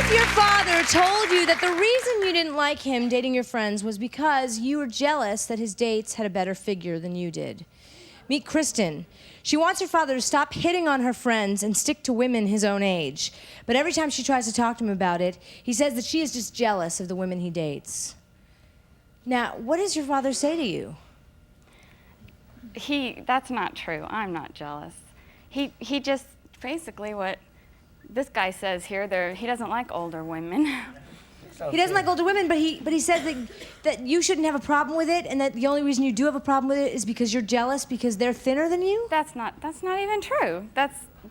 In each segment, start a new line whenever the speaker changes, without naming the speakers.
if your father told you that the reason you didn't like him dating your friends was because you were jealous that his dates had a better figure than you did? Meet Kristen. She wants her father to stop hitting on her friends and stick to women his own age. But every time she tries to talk to him about it, he says that she is just jealous of the women he dates. Now, what does your father say to you?
That's not true. I'm not jealous. He just, basically what this guy says here, he doesn't like older women.
He doesn't like older women, but he says that you shouldn't have a problem with it, and that the only reason you do have a problem with it is because you're jealous because they're thinner than you?
That's not even true.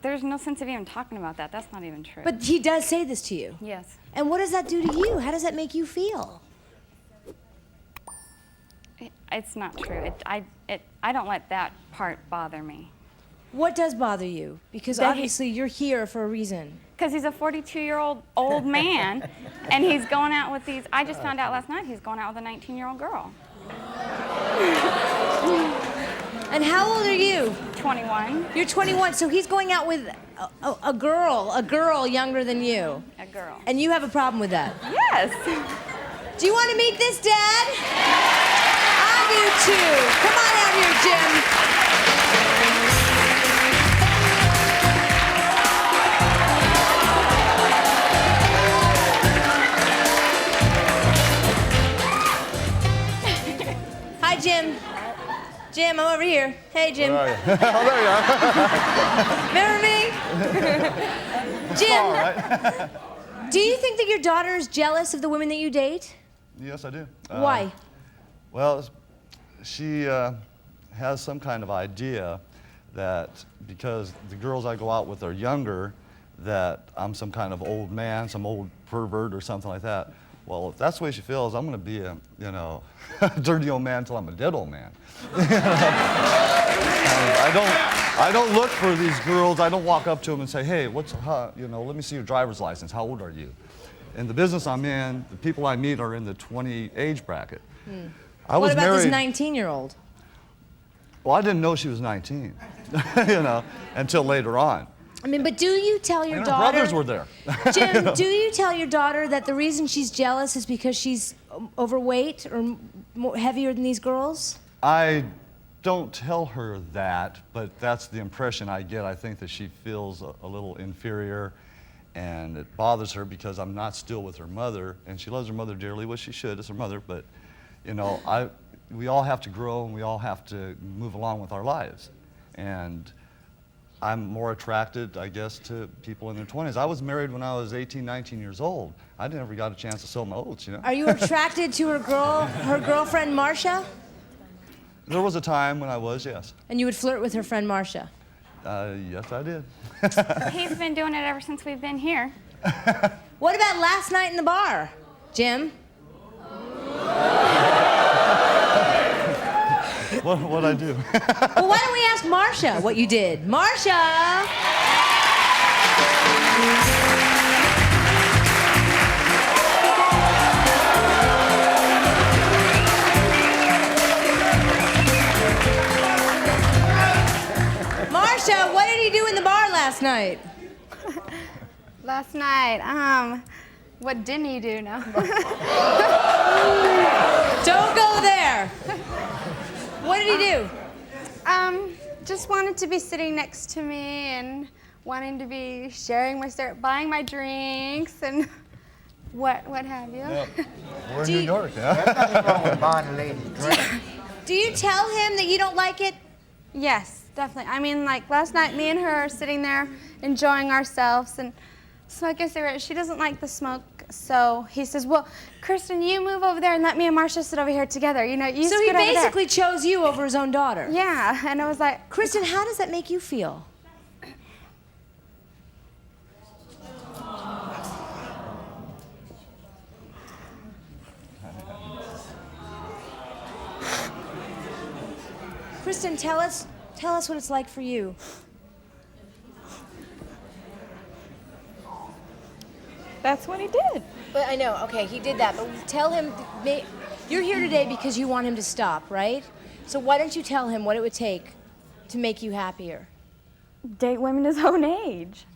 There's no sense of even talking about that. That's not even true.
But he does say this to you?
Yes.
And what does that do to you? How does that make you feel?
It's not true. I don't let that part bother me.
What does bother you? Because obviously you're here for a reason.
Because he's a 42-year-old old man, and he's going out with these. I just found out last night he's going out with a 19-year-old girl.
And how old are you?
21.
You're 21, so he's going out with a girl younger than you.
A girl.
And you have a problem with that?
Yes.
Do you want to meet this dad? I do too. Come on out here, Jim. Hi, Jim. Jim, I'm over here. Hey, Jim.
Where are you? Oh, there you are.
Remember me? Jim,
All right.
do you think that your daughter is jealous of the women that you date?
Yes, I do.
Why?
Well, she has some kind of idea that because the girls I go out with are younger, that I'm some kind of old man, some old pervert or something like that. Well, if that's the way she feels, I'm going to be a, dirty old man until I'm a dead old man. I don't look for these girls. I don't walk up to them and say, hey, let me see your driver's license. How old are you? In the business I'm in, the people I meet are in the 20 age bracket.
What about this 19-year-old?
Well, I didn't know she was 19, until later on.
I mean, but do you tell your
And
daughter...
her brothers were there.
Jim, do you tell your daughter that the reason she's jealous is because she's overweight or heavier than these girls?
I don't tell her that, but that's the impression I get. I think that she feels a little inferior, and it bothers her because I'm not still with her mother, and she loves her mother dearly, which she should, it's her mother, but, we all have to grow and we all have to move along with our lives. And I'm more attracted, I guess, to people in their 20s. I was married when I was 18, 19 years old. I never got a chance to sow my oats,
Are you attracted to her girlfriend, Marcia?
There was a time when I was, yes.
And you would flirt with her friend, Marcia?
Yes, I did.
He's been doing it ever since we've been here.
What about last night in the bar, Jim?
What'd I do?
Well, why don't we ask Marcia what you did? Marcia! Marcia, what did he do in the bar last night?
Last night, what didn't he do now?
Don't go there. What did he do?
Just wanted to be sitting next to me and wanting to be sharing buying my drinks and what have you.
Yep. We're in New York, yeah?
Nothing wrong with buying a lady a drink.
Do you tell him that you don't like it?
Yes, definitely. I mean, like last night, me and her are sitting there enjoying ourselves, and smoking a cigarette. She doesn't like the smoke, so he says, well, Kristen, you move over there and let me and Marcia sit over here together. You
So he basically chose you over his own daughter?
Yeah, and I was like...
Kristen, how does that make you feel? Kristen, tell us what it's like for you.
That's what he did.
But I know, okay, he did that, but tell him, you're here today because you want him to stop, right? So why don't you tell him what it would take to make you happier?
Date women his own age.